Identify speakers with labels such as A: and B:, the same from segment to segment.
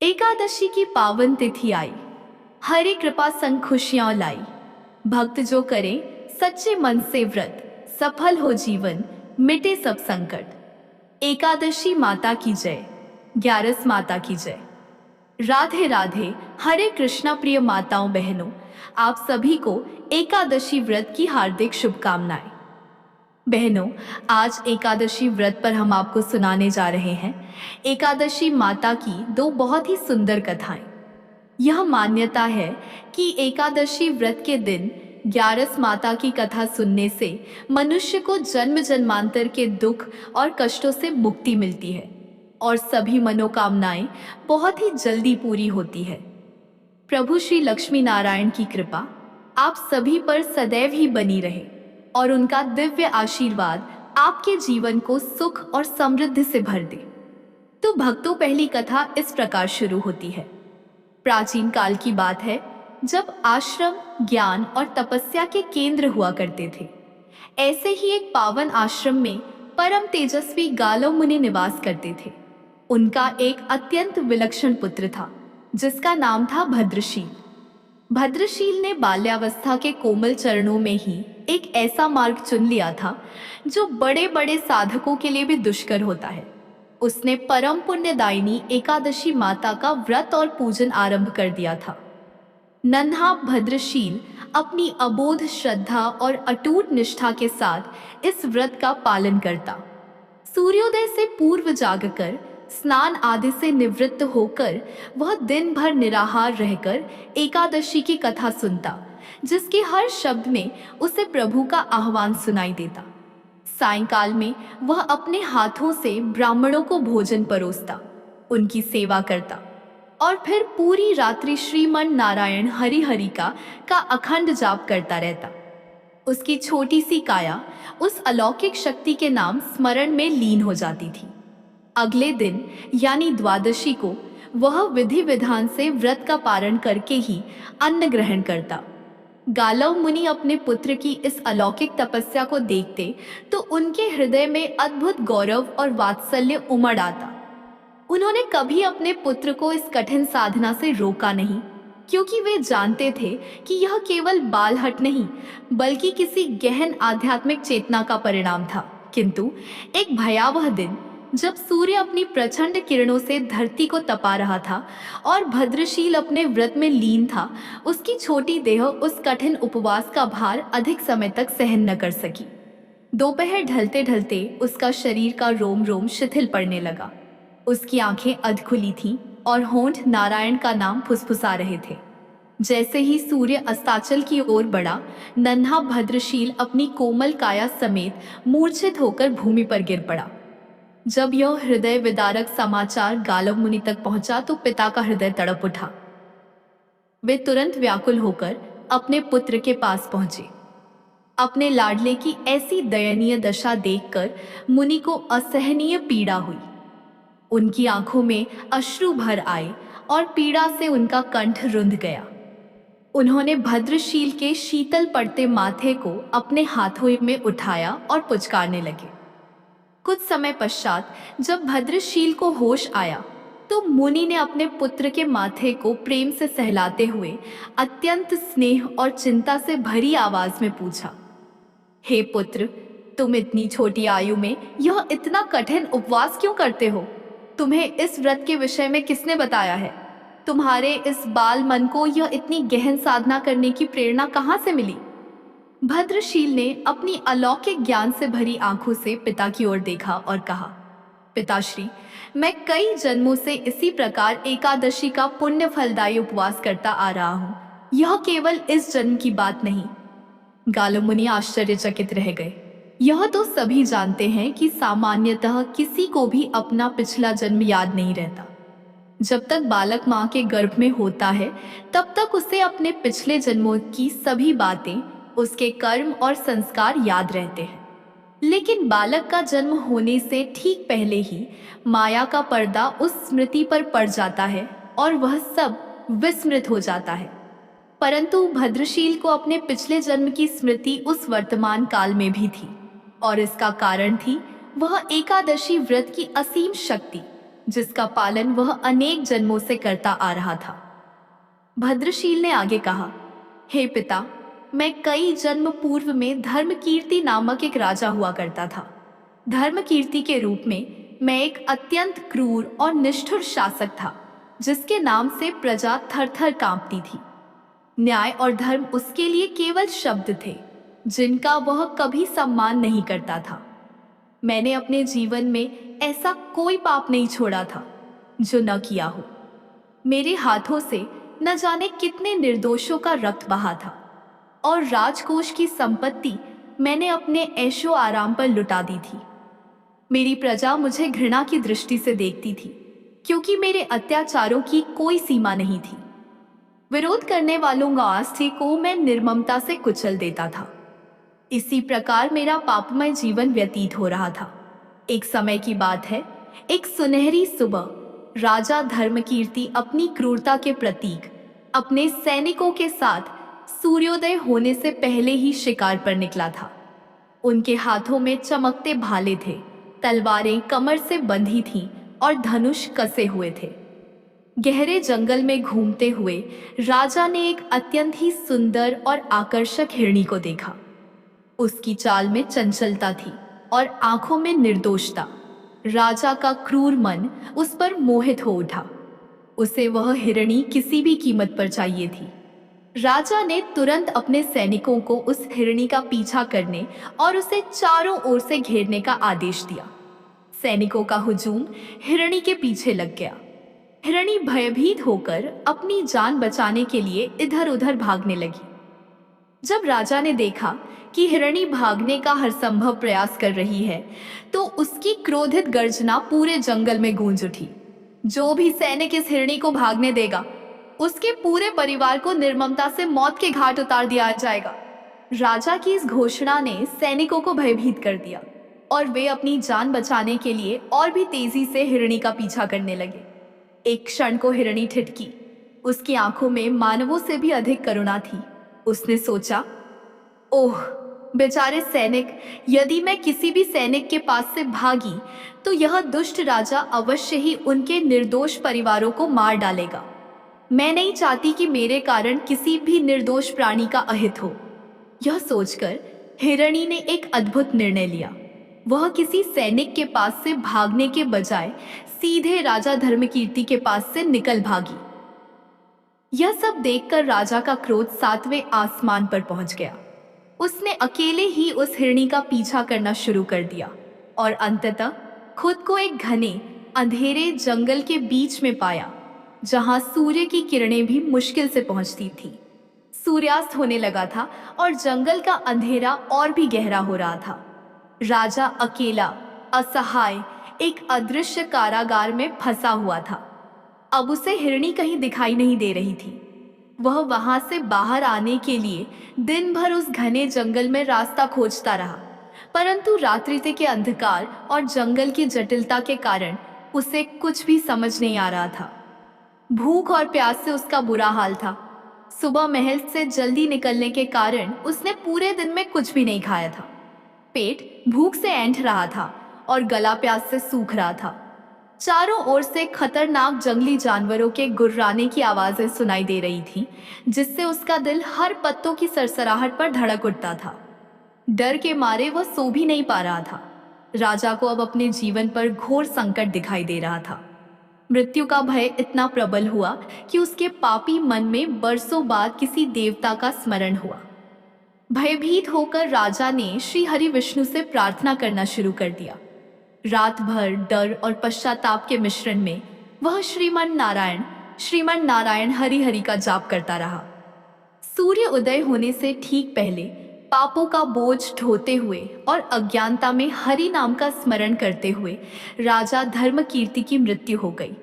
A: एकादशी की पावन तिथि आई। हरे कृपा संग खुशियां लाई। भक्त जो करे सच्चे मन से व्रत, सफल हो जीवन, मिटे सब संकट। एकादशी माता की जय। ग्यारस माता की जय। राधे राधे। हरे कृष्णा प्रिय माताओं बहनों, आप सभी को एकादशी व्रत की हार्दिक शुभकामनाएं। बहनों, आज एकादशी व्रत पर हम आपको सुनाने जा रहे हैं एकादशी माता की दो बहुत ही सुंदर कथाएं। यह मान्यता है कि एकादशी व्रत के दिन ग्यारस माता की कथा सुनने से मनुष्य को जन्म जन्मांतर के दुख और कष्टों से मुक्ति मिलती है और सभी मनोकामनाएं बहुत ही जल्दी पूरी होती है। प्रभु श्री लक्ष्मी नारायण की कृपा आप सभी पर सदैव ही बनी रहे और उनका दिव्य आशीर्वाद आपके जीवन को सुख और समृद्धि से भर दे। तो भक्तों, पहली कथा इस प्रकार शुरू होती है। प्राचीन काल की बात है, जब आश्रम ज्ञान और तपस्या के केंद्र हुआ करते थे। ऐसे ही एक पावन आश्रम में परम तेजस्वी गालव मुनि निवास करते थे। उनका एक अत्यंत विलक्षण पुत्र था जिसका नाम था भद्रशील। भद्रशील ने बाल्यावस्था के कोमल चरणों में ही एक ऐसा मार्ग चुन लिया था जो बड़े बड़े साधकों के लिए भी दुष्कर होता है। उसने परम पुण्यदायिनी एकादशी माता का व्रत और पूजन आरंभ कर दिया था। नन्हा भद्रशील अपनी अबोध श्रद्धा और अटूट निष्ठा के साथ इस व्रत का पालन करता। सूर्योदय से पूर्व जागकर स्नान आदि से निवृत्त होकर वह दिन भर निराहार रहकर एकादशी की कथा सुनता, जिसके हर शब्द में उसे प्रभु का आह्वान सुनाई देता। सायंकाल में वह अपने हाथों से ब्राह्मणों को भोजन परोसता, उनकी सेवा करता और फिर पूरी रात्रि श्रीमन नारायण हरि हरि का अखंड जाप करता रहता। उसकी छोटी सी काया उस अलौकिक शक्ति के नाम स्मरण में लीन हो जाती थी। अगले दिन यानी द्वादशी को वह विधि विधान से व्रत का पारण करके ही अन्न ग्रहण करता। गालव मुनि अपने पुत्र की इस अलौकिक तपस्या को देखते तो उनके हृदय में अद्भुत गौरव और वात्सल्य उमड़ आता। उन्होंने कभी अपने पुत्र को इस कठिन साधना से रोका नहीं, क्योंकि वे जानते थे कि यह केवल बालहट नहीं बल्कि किसी गहन आध्यात्मिक चेतना का परिणाम था। किंतु एक भयावह दिन, जब सूर्य अपनी प्रचंड किरणों से धरती को तपा रहा था और भद्रशील अपने व्रत में लीन था, उसकी छोटी देह उस कठिन उपवास का भार अधिक समय तक सहन न कर सकी। दोपहर ढलते ढलते उसका शरीर का रोम रोम शिथिल पड़ने लगा। उसकी आंखें अध खुली थीं और होंठ नारायण का नाम फुसफुसा रहे थे। जैसे ही सूर्य अस्ताचल की ओर बढ़ा, नन्हा भद्रशील अपनी कोमल काया समेत मूर्छित होकर भूमि पर गिर पड़ा। जब यह हृदय विदारक समाचार गालव मुनि तक पहुंचा तो पिता का हृदय तड़प उठा। वे तुरंत व्याकुल होकर अपने पुत्र के पास पहुंचे। अपने लाडले की ऐसी दयनीय दशा देखकर मुनि को असहनीय पीड़ा हुई। उनकी आंखों में अश्रु भर आए और पीड़ा से उनका कंठ रुंध गया। उन्होंने भद्रशील के शीतल पड़ते माथे को अपने हाथों में उठाया और पुचकारने लगे। कुछ समय पश्चात जब भद्रशील को होश आया तो मुनि ने अपने पुत्र के माथे को प्रेम से सहलाते हुए अत्यंत स्नेह और चिंता से भरी आवाज में पूछा, हे पुत्र, तुम इतनी छोटी आयु में यह इतना कठिन उपवास क्यों करते हो? तुम्हें इस व्रत के विषय में किसने बताया है? तुम्हारे इस बाल मन को यह इतनी गहन साधना करने की प्रेरणा कहाँ से मिली? भद्रशील ने अपनी अलौकिक ज्ञान से भरी आंखों से पिता की ओर देखा और कहा, पिताश्री, मैं कई जन्मों से इसी प्रकार एकादशी का पुण्य फलदायी उपवास करता आ रहा हूँ। यह केवल इस जन्म की बात नहीं। गालव मुनि आश्चर्यचकित रह गए। यह तो सभी जानते हैं कि सामान्यतः किसी को भी अपना पिछला जन्म याद नहीं रहता। जब तक बालक माँ के गर्भ में होता है तब तक उसे अपने पिछले जन्मों की सभी बातें, उसके कर्म और संस्कार याद रहते हैं। लेकिन बालक का जन्म होने से ठीक पहले ही माया का पर्दा उस स्मृति पर पड़ जाता है और वह सब विस्मृत हो जाता है। परंतु भद्रशील को अपने पिछले जन्म की स्मृति उस वर्तमान काल में भी थी और इसका कारण थी वह एकादशी व्रत की असीम शक्ति। जिसका पालन वह अनेक जन्मों से करता आ रहा था। भद्रशील ने आगे कहा, हे पिता, मैं कई जन्म पूर्व में धर्मकीर्ति नामक एक राजा हुआ करता था। धर्मकीर्ति के रूप में मैं एक अत्यंत क्रूर और निष्ठुर शासक था, जिसके नाम से प्रजा थर थर कांपती थी। न्याय और धर्म उसके लिए केवल शब्द थे, जिनका वह कभी सम्मान नहीं करता था। मैंने अपने जीवन में ऐसा कोई पाप नहीं छोड़ा था जो न किया हो। मेरे हाथों से न जाने कितने निर्दोषों का रक्त बहा था, और राजकोष की संपत्ति मैंने अपने ऐशो आराम पर लुटा दी थी। मेरी प्रजा मुझे घृणा की दृष्टि से देखती थी, क्योंकि मेरे अत्याचारों की कोई सीमा नहीं थी। विरोध करने वालों का आस्थी को मैं निर्ममता से कुचल देता था। इसी प्रकार मेरा पापमय जीवन व्यतीत हो रहा था। एक समय की बात है, एक सुनहरी सुबह राजा धर्मकीर्ति अपनी क्रूरता के प्रतीक अपने सैनिकों के साथ सूर्योदय होने से पहले ही शिकार पर निकला था। उनके हाथों में चमकते भाले थे, तलवारें कमर से बंधी थीं और धनुष कसे हुए थे। गहरे जंगल में घूमते हुए राजा ने एक अत्यंत ही सुंदर और आकर्षक हिरणी को देखा। उसकी चाल में चंचलता थी और आंखों में निर्दोषता। राजा का क्रूर मन उस पर मोहित हो उठा। उसे वह हिरणी किसी भी कीमत पर चाहिए थी। राजा ने तुरंत अपने सैनिकों को उस हिरणी का पीछा करने और उसे चारों ओर से घेरने का आदेश दिया। सैनिकों का हुजूम हिरणी के पीछे लग गया। हिरणी भयभीत होकर अपनी जान बचाने के लिए इधर उधर भागने लगी। जब राजा ने देखा कि हिरणी भागने का हर संभव प्रयास कर रही है, तो उसकी क्रोधित गर्जना पूरे जंगल में गूंज उठी। जो भी सैनिक इस हिरणी को भागने देगा, उसके पूरे परिवार को निर्ममता से मौत के घाट उतार दिया जाएगा। राजा की इस घोषणा ने सैनिकों को भयभीत कर दिया और वे अपनी जान बचाने के लिए और भी तेजी से हिरणी का पीछा करने लगे। एक क्षण को हिरणी ठिठकी। उसकी आंखों में मानवों से भी अधिक करुणा थी। उसने सोचा, ओह बेचारे सैनिक, यदि मैं किसी भी सैनिक के पास से भागी तो यह दुष्ट राजा अवश्य ही उनके निर्दोष परिवारों को मार डालेगा। मैं नहीं चाहती कि मेरे कारण किसी भी निर्दोष प्राणी का अहित हो। यह सोचकर हिरणी ने एक अद्भुत निर्णय लिया। वह किसी सैनिक के पास से भागने के बजाय सीधे राजा धर्मकीर्ति के पास से निकल भागी। यह सब देखकर राजा का क्रोध सातवें आसमान पर पहुंच गया। उसने अकेले ही उस हिरणी का पीछा करना शुरू कर दिया और अंततः खुद को एक घने अंधेरे जंगल के बीच में पाया, जहां सूर्य की किरणें भी मुश्किल से पहुंचती थी। सूर्यास्त होने लगा था और जंगल का अंधेरा और भी गहरा हो रहा था। राजा अकेला, असहाय, एक अदृश्य कारागार में फंसा हुआ था। अब उसे हिरणी कहीं दिखाई नहीं दे रही थी। वह वहां से बाहर आने के लिए दिन भर उस घने जंगल में रास्ता खोजता रहा, परंतु रात्रि के अंधकार और जंगल की जटिलता के कारण उसे कुछ भी समझ नहीं आ रहा था। भूख और प्यास से उसका बुरा हाल था। सुबह महल से जल्दी निकलने के कारण उसने पूरे दिन में कुछ भी नहीं खाया था। पेट भूख से ऐंठ रहा था और गला प्यास से सूख रहा था। चारों ओर से खतरनाक जंगली जानवरों के गुर्राने की आवाजें सुनाई दे रही थीं, जिससे उसका दिल हर पत्तों की सरसराहट पर धड़क उठता था। डर के मारे वह सो भी नहीं पा रहा था। राजा को अब अपने जीवन पर घोर संकट दिखाई दे रहा था। मृत्यु का भय इतना प्रबल हुआ कि उसके पापी मन में बरसों बाद किसी देवता का स्मरण हुआ। भयभीत होकर राजा ने श्री हरि विष्णु से प्रार्थना करना शुरू कर दिया। रात भर डर और पश्चाताप के मिश्रण में वह श्रीमन नारायण हरि हरि का जाप करता रहा। सूर्य उदय होने से ठीक पहले पापों का बोझ ढोते हुए और अज्ञानता में हरि नाम का स्मरण करते हुए राजा धर्मकीर्ति की मृत्यु हो गई।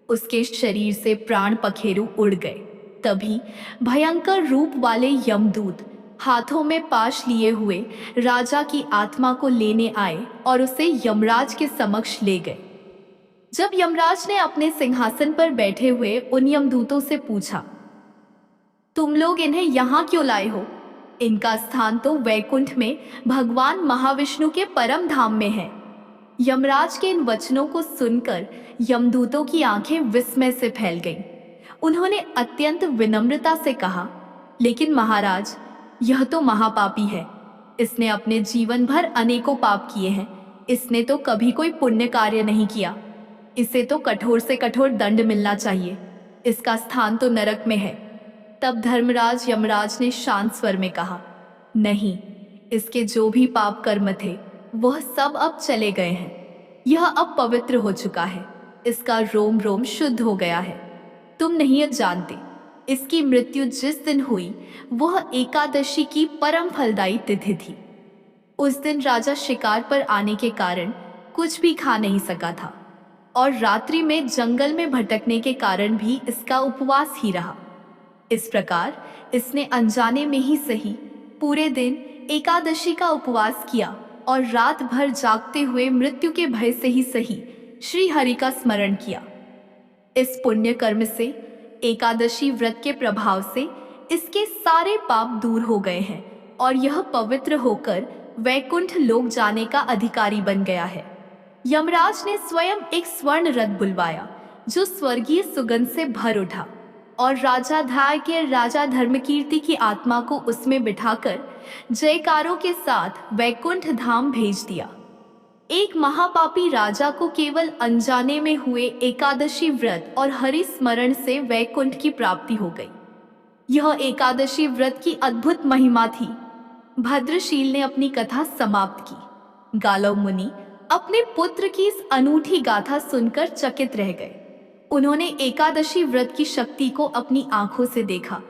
A: उसके शरीर से प्राण पखेरु उड़ गए। तभी भयंकर रूप वाले यमदूत हाथों में पाश लिए हुए राजा की आत्मा को लेने आए और उसे यमराज के समक्ष ले गए। जब यमराज ने अपने सिंहासन पर बैठे हुए उन यमदूतों से पूछा, तुम लोग इन्हें यहाँ क्यों लाए हो? इनका स्थान तो वैकुंठ में भगवान महाविष्णु के परम धाम में है। यमराज के इन वचनों को सुनकर यमदूतों की आंखें विस्मय से फैल गईं। उन्होंने अत्यंत विनम्रता से कहा, लेकिन महाराज, यह तो महापापी है। इसने अपने जीवन भर अनेकों पाप किए हैं। इसने तो कभी कोई पुण्य कार्य नहीं किया। इसे तो कठोर से कठोर दंड मिलना चाहिए। इसका स्थान तो नरक में है। तब धर्मराज यमराज ने शांत स्वर में कहा, नहीं, इसके जो भी पाप कर्म थे वह सब अब चले गए हैं। यह अब पवित्र हो चुका है। इसका रोम रोम शुद्ध हो गया है। तुम नहीं जानते, इसकी मृत्यु जिस दिन हुई वह एकादशी की परम फलदायी तिथि थी। उस दिन राजा शिकार पर आने के कारण कुछ भी खा नहीं सका था और रात्रि में जंगल में भटकने के कारण भी इसका उपवास ही रहा। इस प्रकार इसने अनजाने में ही सही पूरे दिन एकादशी का उपवास किया और रात भर जागते हुए मृत्यु के भय से ही सही श्री हरि का स्मरण किया। इस पुण्य कर्म से, एकादशी व्रत के प्रभाव से इसके सारे पाप दूर हो गए हैं और यह पवित्र होकर वैकुंठ लोक जाने का अधिकारी बन गया है। यमराज ने स्वयं एक स्वर्ण रथ बुलवाया जो स्वर्गीय सुगंध से भर उठा और राजा धाय के राजा धर्मकीर्ति की आत्मा को उसमें बिठाकर जयकारों के साथ वैकुंठ धाम भेज दिया। एक महापापी राजा को केवल अनजाने में हुए एकादशी व्रत और हरि स्मरण से वैकुंठ की प्राप्ति हो गई। यह एकादशी व्रत की अद्भुत महिमा थी। भद्रशील ने अपनी कथा समाप्त की। गालव मुनि अपने पुत्र की इस अनूठी गाथा सुनकर चकित रह गए। उन्होंने एकादशी व्रत की शक्ति को अपनी आंखों से देखा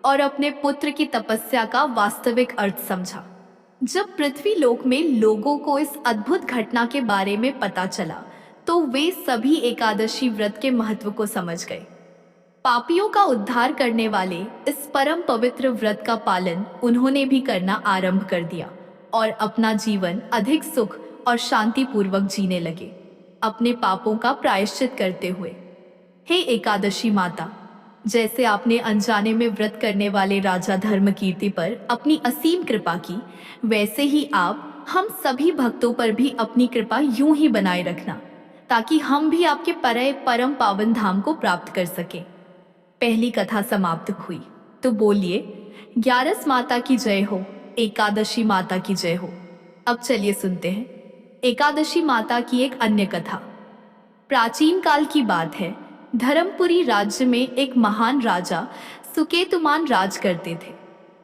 A: और अपने पुत्र की तपस्या का वास्तविक अर्थ समझा। जब पृथ्वी लोक में लोगों को इस अद्भुत घटना के बारे में पता चला तो वे सभी एकादशी व्रत के महत्व को समझ गए। पापियों का उद्धार करने वाले इस परम पवित्र व्रत का पालन उन्होंने भी करना आरंभ कर दिया और अपना जीवन अधिक सुख और शांतिपूर्वक जीने लगे, अपने पापों का प्रायश्चित करते हुए। हे एकादशी माता, जैसे आपने अनजाने में व्रत करने वाले राजा धर्मकीर्ति पर अपनी असीम कृपा की, वैसे ही आप हम सभी भक्तों पर भी अपनी कृपा यूं ही बनाए रखना, ताकि हम भी आपके परम पावन धाम को प्राप्त कर सकें। पहली कथा समाप्त हुई तो बोलिए, 11 माता की जय हो, एकादशी माता की जय हो। अब चलिए सुनते हैं एकादशी माता की एक अन्य कथा। प्राचीन काल की बात है। धर्मपुरी राज्य में एक महान राजा सुकेतुमान राज करते थे।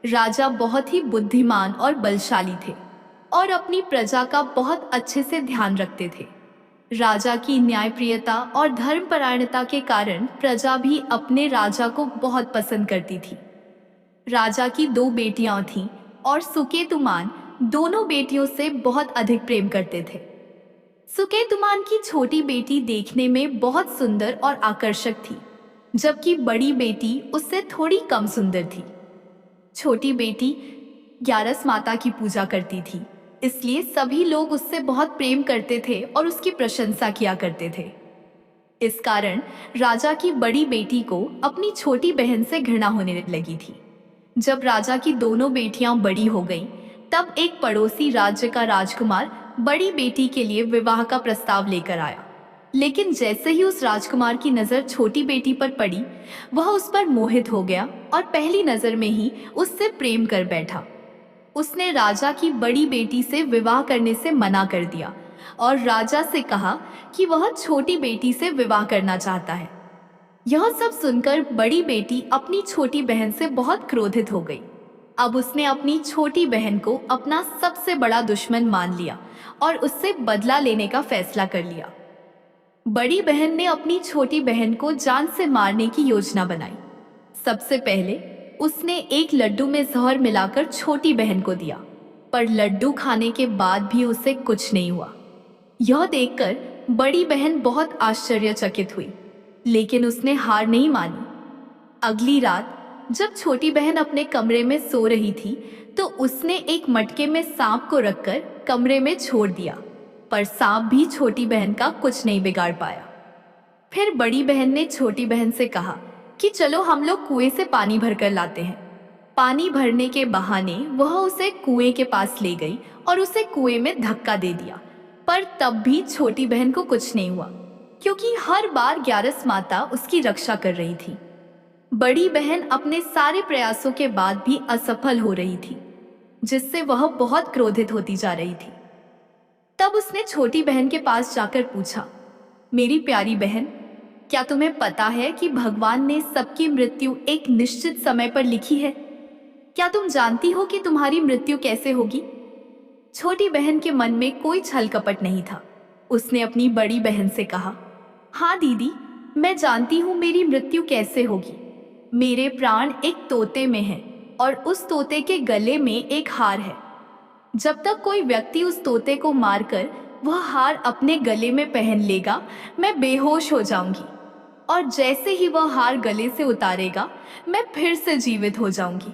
A: राजा बहुत ही बुद्धिमान और बलशाली थे और अपनी प्रजा का बहुत अच्छे से ध्यान रखते थे। राजा की न्यायप्रियता और धर्मपरायणता के कारण प्रजा भी अपने राजा को बहुत पसंद करती थी। राजा की 2 बेटियां थीं और सुकेतुमान दोनों बेटियों से बहुत अधिक प्रेम करते थे। सुकेतुमान की छोटी बेटी देखने में बहुत सुंदर और आकर्षक थी, जबकि बड़ी बेटी उससे थोड़ी कम सुंदर थी। छोटी बेटी 11 माता की पूजा करती थी, इसलिए सभी लोग उससे बहुत प्रेम करते थे और उसकी प्रशंसा किया करते थे। इस कारण राजा की बड़ी बेटी को अपनी छोटी बहन से घृणा होने लगी थी। जब राजा की दोनों बेटियां बड़ी हो गईं, तब एक पड़ोसी राज्य का राजकुमार बड़ी बेटी के लिए विवाह का प्रस्ताव लेकर आया। लेकिन जैसे ही उस राजकुमार की नज़र छोटी बेटी पर पड़ी, वह उस पर मोहित हो गया और पहली नज़र में ही उससे प्रेम कर बैठा। उसने राजा की बड़ी बेटी से विवाह करने से मना कर दिया और राजा से कहा कि वह छोटी बेटी से विवाह करना चाहता है। यह सब सुनकर बड़ी बेटी अपनी छोटी बहन से बहुत क्रोधित हो गई। अब उसने अपनी छोटी बहन को अपना सबसे बड़ा दुश्मन मान लिया और उससे बदला लेने का फैसला कर लिया। बड़ी बहन ने अपनी छोटी बहन को जान से मारने की योजना बनाई। सबसे पहले उसने एक लड्डू में जहर मिलाकर छोटी बहन को दिया, पर लड्डू खाने के बाद भी उसे कुछ नहीं हुआ। यह देखकर बड़ी बहन बहुत आश्चर्यचकित हुई, लेकिन उसने हार नहीं मानी। अगली रात जब छोटी बहन अपने कमरे में सो रही थी, तो उसने एक मटके में सांप को रखकर कमरे में छोड़ दिया, पर सांप भी छोटी बहन का कुछ नहीं बिगाड़ पाया। फिर बड़ी बहन ने छोटी बहन से कहा कि चलो हम लोग कुएं से पानी भरकर लाते हैं। पानी भरने के बहाने वह उसे कुएं के पास ले गई और उसे कुएं में धक्का दे दिया। पर तब भी छोटी बहन को कुछ नहीं हुआ, क्योंकि हर बार ग्यारस माता उसकी रक्षा कर रही थी। बड़ी बहन अपने सारे प्रयासों के बाद भी असफल हो रही थी, जिससे वह बहुत क्रोधित होती जा रही थी। तब उसने छोटी बहन के पास जाकर पूछा, मेरी प्यारी बहन, क्या तुम्हें पता है कि भगवान ने सबकी मृत्यु एक निश्चित समय पर लिखी है? क्या तुम जानती हो कि तुम्हारी मृत्यु कैसे होगी? छोटी बहन के मन में कोई छल कपट नहीं था। उसने अपनी बड़ी बहन से कहा, हाँ दीदी, मैं जानती हूँ मेरी मृत्यु कैसे होगी। मेरे प्राण एक तोते में हैं और उस तोते के गले में एक हार है। जब तक कोई व्यक्ति उस तोते को मारकर वह हार अपने गले में पहन लेगा, मैं बेहोश हो जाऊंगी, और जैसे ही वह हार गले से उतारेगा, मैं फिर से जीवित हो जाऊंगी।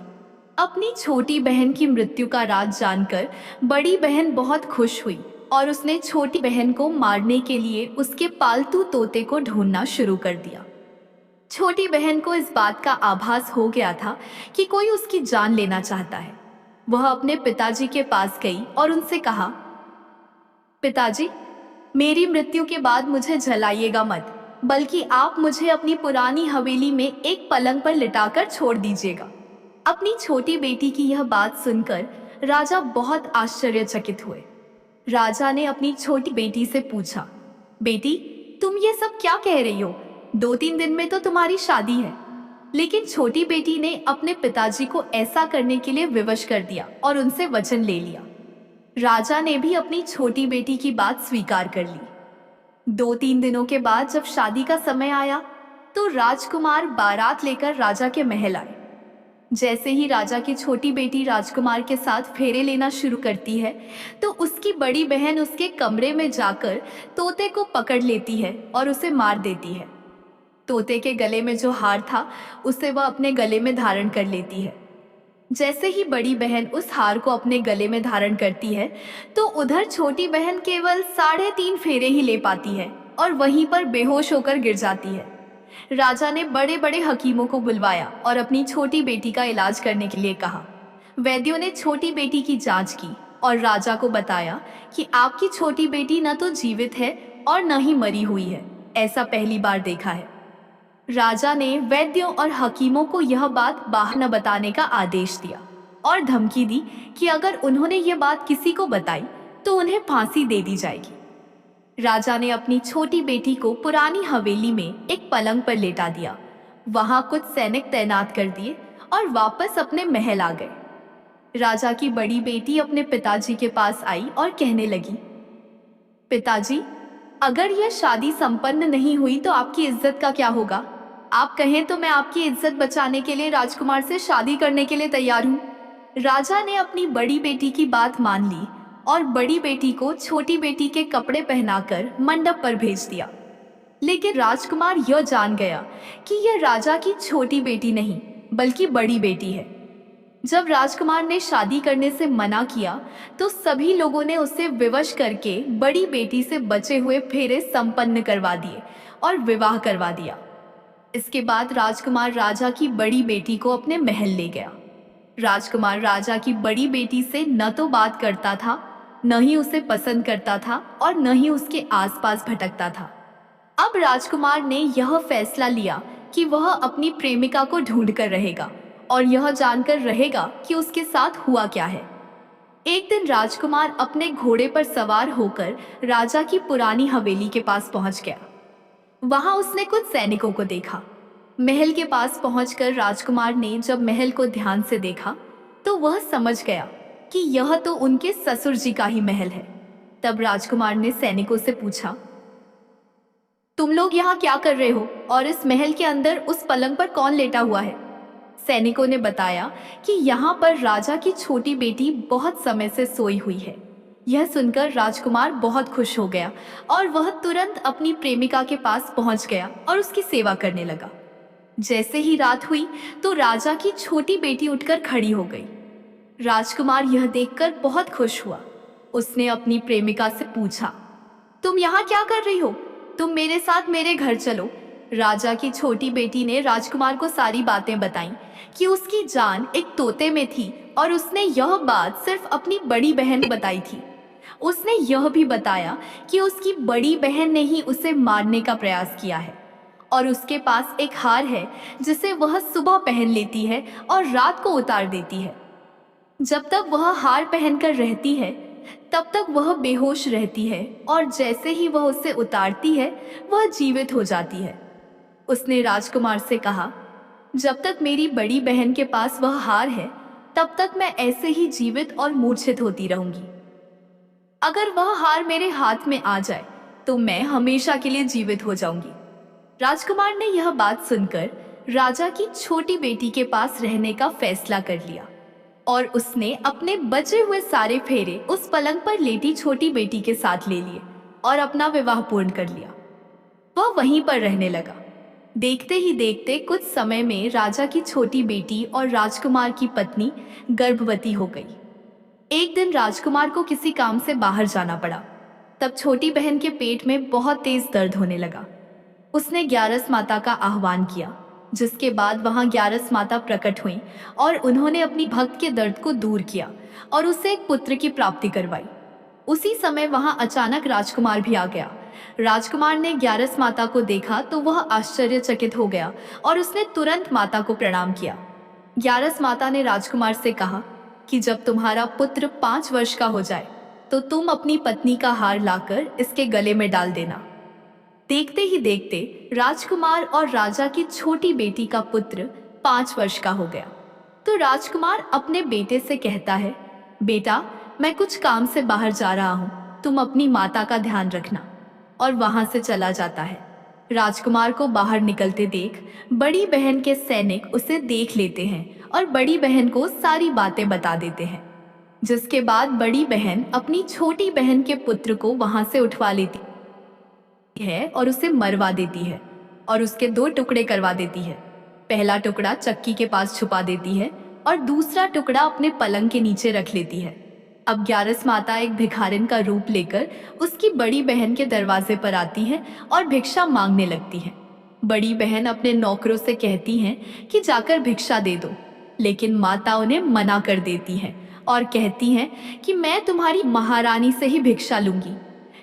A: अपनी छोटी बहन की मृत्यु का राज जानकर बड़ी बहन बहुत खुश हुई और उसने छोटी बहन को मारने के लिए उसके पालतू तोते को ढूंढना शुरू कर दिया। छोटी बहन को इस बात का आभास हो गया था कि कोई उसकी जान लेना चाहता है। वह अपने पिताजी के पास गई और उनसे कहा, पिताजी, मेरी मृत्यु के बाद मुझे जलाइएगा मत, बल्कि आप मुझे अपनी पुरानी हवेली में एक पलंग पर लिटाकर छोड़ दीजिएगा। अपनी छोटी बेटी की यह बात सुनकर राजा बहुत आश्चर्यचकित हुए। राजा ने अपनी छोटी बेटी से पूछा, बेटी, तुम ये सब क्या कह रही हो? 2-3 दिन में तो तुम्हारी शादी है। लेकिन छोटी बेटी ने अपने पिताजी को ऐसा करने के लिए विवश कर दिया और उनसे वचन ले लिया। राजा ने भी अपनी छोटी बेटी की बात स्वीकार कर ली। 2-3 दिनों के बाद जब शादी का समय आया तो राजकुमार बारात लेकर राजा के महल आए। जैसे ही राजा की छोटी बेटी राजकुमार के साथ फेरे लेना शुरू करती है तो उसकी बड़ी बहन उसके कमरे में जाकर तोते को पकड़ लेती है और उसे मार देती है। तोते के गले में जो हार था उसे वह अपने गले में धारण कर लेती है। जैसे ही बड़ी बहन उस हार को अपने गले में धारण करती है तो उधर छोटी बहन केवल 3.5 फेरे ही ले पाती है और वहीं पर बेहोश होकर गिर जाती है। राजा ने बड़े बड़े हकीमों को बुलवाया और अपनी छोटी बेटी का इलाज करने के लिए कहा। वैद्यों ने छोटी बेटी की जांच की और राजा को बताया कि आपकी छोटी बेटी न तो जीवित है और न ही मरी हुई है, ऐसा पहली बार देखा है। राजा ने वैद्यों और हकीमों को यह बात बाहर न बताने का आदेश दिया और धमकी दी कि अगर उन्होंने यह बात किसी को बताई तो उन्हें फांसी दे दी जाएगी। राजा ने अपनी छोटी बेटी को पुरानी हवेली में एक पलंग पर लेटा दिया। वहां कुछ सैनिक तैनात कर दिए और वापस अपने महल आ गए। राजा की बड़ी बेटी अपने पिताजी के पास आई और कहने लगी, पिताजी, अगर यह शादी संपन्न नहीं हुई तो आपकी इज्जत का क्या होगा? आप कहें तो मैं आपकी इज्जत बचाने के लिए राजकुमार से शादी करने के लिए तैयार हूँ। राजा ने अपनी बड़ी बेटी की बात मान ली और बड़ी बेटी को छोटी बेटी के कपड़े पहनाकर मंडप पर भेज दिया। लेकिन राजकुमार यह जान गया कि यह राजा की छोटी बेटी नहीं बल्कि बड़ी बेटी है। जब राजकुमार ने शादी करने से मना किया तो सभी लोगों ने उसे विवश करके बड़ी बेटी से बचे हुए फेरे संपन्न करवा दिए और विवाह करवा दिया। इसके बाद राजकुमार राजा की बड़ी बेटी को अपने महल ले गया। राजकुमार राजा की बड़ी बेटी से न तो बात करता था, न ही उसे पसंद करता था और न ही उसके आसपास भटकता था। अब राजकुमार ने यह फैसला लिया कि वह अपनी प्रेमिका को ढूंढ कर रहेगा और यह जानकर रहेगा कि उसके साथ हुआ क्या है। एक दिन राजकुमार अपने घोड़े पर सवार होकर राजा की पुरानी हवेली के पास पहुंच गया। वहां उसने कुछ सैनिकों को देखा। महल के पास पहुंचकर राजकुमार ने जब महल को ध्यान से देखा तो वह समझ गया कि यह तो उनके ससुर जी का ही महल है। तब राजकुमार ने सैनिकों से पूछा, तुम लोग यहाँ क्या कर रहे हो और इस महल के अंदर उस पलंग पर कौन लेटा हुआ है? सैनिकों ने बताया कि यहाँ पर राजा की छोटी बेटी बहुत समय से सोई हुई है। यह सुनकर राजकुमार बहुत खुश हो गया और वह तुरंत अपनी प्रेमिका के पास पहुंच गया और उसकी सेवा करने लगा। जैसे ही रात हुई तो राजा की छोटी बेटी उठकर खड़ी हो गई। राजकुमार यह देखकर बहुत खुश हुआ। उसने अपनी प्रेमिका से पूछा, तुम यहाँ क्या कर रही हो? तुम मेरे साथ मेरे घर चलो। राजा की छोटी बेटी ने राजकुमार को सारी बातें बताईं कि उसकी जान एक तोते में थी और उसने यह बात सिर्फ अपनी बड़ी बहन को बताई थी। उसने यह भी बताया कि उसकी बड़ी बहन ने ही उसे मारने का प्रयास किया है और उसके पास एक हार है जिसे वह सुबह पहन लेती है और रात को उतार देती है। जब तक वह हार पहनकर रहती है तब तक वह बेहोश रहती है और जैसे ही वह उसे उतारती है वह जीवित हो जाती है। उसने राजकुमार से कहा, जब तक मेरी बड़ी बहन के पास वह हार है तब तक मैं ऐसे ही जीवित और मूर्छित होती रहूंगी। अगर वह हार मेरे हाथ में आ जाए तो मैं हमेशा के लिए जीवित हो जाऊंगी। राजकुमार ने यह बात सुनकर राजा की छोटी बेटी के पास रहने का फैसला कर लिया और उसने अपने बचे हुए सारे फेरे उस पलंग पर लेटी छोटी बेटी के साथ ले लिए और अपना विवाह पूर्ण कर लिया। वह वहीं पर रहने लगा। देखते ही देखते कुछ समय में राजा की छोटी बेटी और राजकुमार की पत्नी गर्भवती हो गई। एक दिन राजकुमार को किसी काम से बाहर जाना पड़ा। तब छोटी बहन के पेट में बहुत तेज दर्द होने लगा। उसने ग्यारस माता का आह्वान किया, जिसके बाद वहां ग्यारस माता प्रकट हुई और उन्होंने अपनी भक्त के दर्द को दूर किया और उसे एक पुत्र की प्राप्ति करवाई। उसी समय वहां अचानक राजकुमार भी आ गया। राजकुमार ने ग्यारस माता को देखा तो वह आश्चर्यचकित हो गया और उसने तुरंत माता को प्रणाम किया। ग्यारस माता ने राजकुमार से कहा कि जब तुम्हारा पुत्र 5 वर्ष का हो जाए तो तुम अपनी पत्नी का हार लाकर इसके गले में डाल देना। देखते ही देखते राजकुमार और राजा की छोटी बेटी का पुत्र 5 वर्ष का हो गया। तो राजकुमार अपने बेटे से कहता है, बेटा मैं कुछ काम से बाहर जा रहा हूँ, तुम अपनी माता का ध्यान रखना, और वहां से चला जाता है। राजकुमार को बाहर निकलते देख बड़ी बहन के सैनिक उसे देख लेते हैं और बड़ी बहन को सारी बातें बता देते हैं, जिसके बाद बड़ी बहन अपनी छोटी बहन के पुत्र को वहां से उठवा लेती है और उसे मरवा देती है और उसके 2 टुकड़े करवा देती है। पहला टुकड़ा चक्की के पास छुपा देती है और दूसरा टुकड़ा अपने पलंग के नीचे रख लेती है। अब ग्यारस माता एक भिखारिन का रूप लेकर उसकी बड़ी बहन के दरवाजे पर आती है और भिक्षा मांगने लगती है। बड़ी बहन अपने नौकरों से कहती हैं कि जाकर भिक्षा दे दो, लेकिन माता उन्हें मना कर देती है और कहती हैं कि मैं तुम्हारी महारानी से ही भिक्षा लूंगी।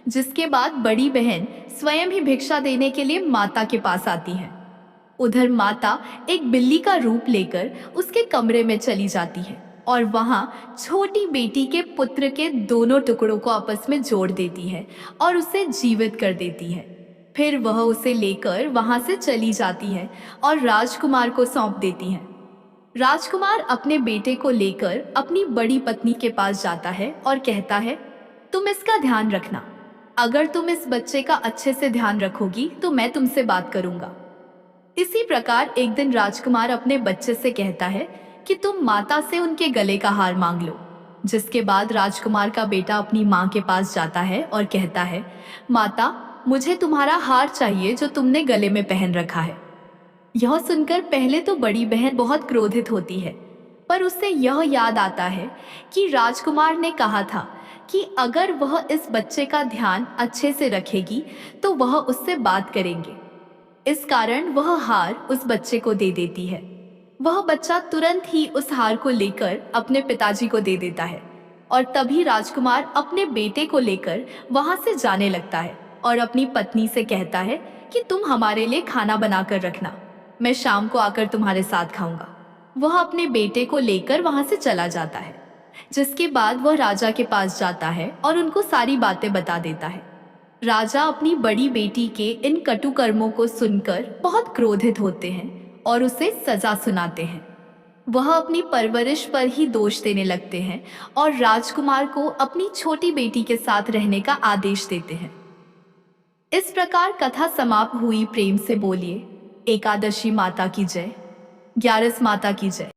A: जिसके बाद बड़ी बहन स्वयं ही भिक्षा देने के लिए माता के पास आती है। उधर माता एक बिल्ली का रूप लेकर उसके कमरे में चली जाती है और वहां छोटी बेटी के पुत्र के दोनों टुकड़ों को आपस में जोड़ देती है और उसे जीवित कर देती है। फिर वह उसे लेकर वहां से चली जाती है और राजकुमार को सौंप देती है। राजकुमार अपने बेटे को लेकर अपनी बड़ी पत्नी के पास जाता है और कहता है, तुम इसका ध्यान रखना। अगर तुम इस बच्चे का अच्छे से ध्यान रखोगी तो मैं तुमसे बात करूंगा। इसी प्रकार एक दिन राजकुमार अपने बच्चे से कहता है कि तुम माता से उनके गले का हार मांग लो। जिसके बाद राजकुमार का बेटा अपनी माँ के पास जाता है और कहता है, माता मुझे तुम्हारा हार चाहिए जो तुमने गले में पहन रखा है। यह सुनकर पहले तो बड़ी बहन बहुत क्रोधित होती है, पर उसे यह याद आता है कि राजकुमार ने कहा था कि अगर वह इस बच्चे का ध्यान अच्छे से रखेगी तो वह उससे बात करेंगे। इस कारण वह हार उस बच्चे को दे देती है। वह बच्चा तुरंत ही उस हार को लेकर अपने पिताजी को दे देता है और तभी राजकुमार अपने बेटे को लेकर वहां से जाने लगता है और अपनी पत्नी से कहता है कि तुम हमारे लिए खाना बनाकर रखना, मैं शाम को आकर तुम्हारे साथ खाऊंगा। वह अपने बेटे को लेकर वहां से चला जाता है। जिसके बाद वह राजा के पास जाता है और उनको सारी बातें बता देता है। राजा अपनी बड़ी बेटी के इन कटु कर्मों को सुनकर बहुत क्रोधित होते हैं और उसे सजा सुनाते हैं। वह अपनी परवरिश पर ही दोष देने लगते हैं और राजकुमार को अपनी छोटी बेटी के साथ रहने का आदेश देते हैं। इस प्रकार कथा समाप्त हुई। प्रेम से बोलिए एकादशी माता की जय, ग्यारस माता की जय।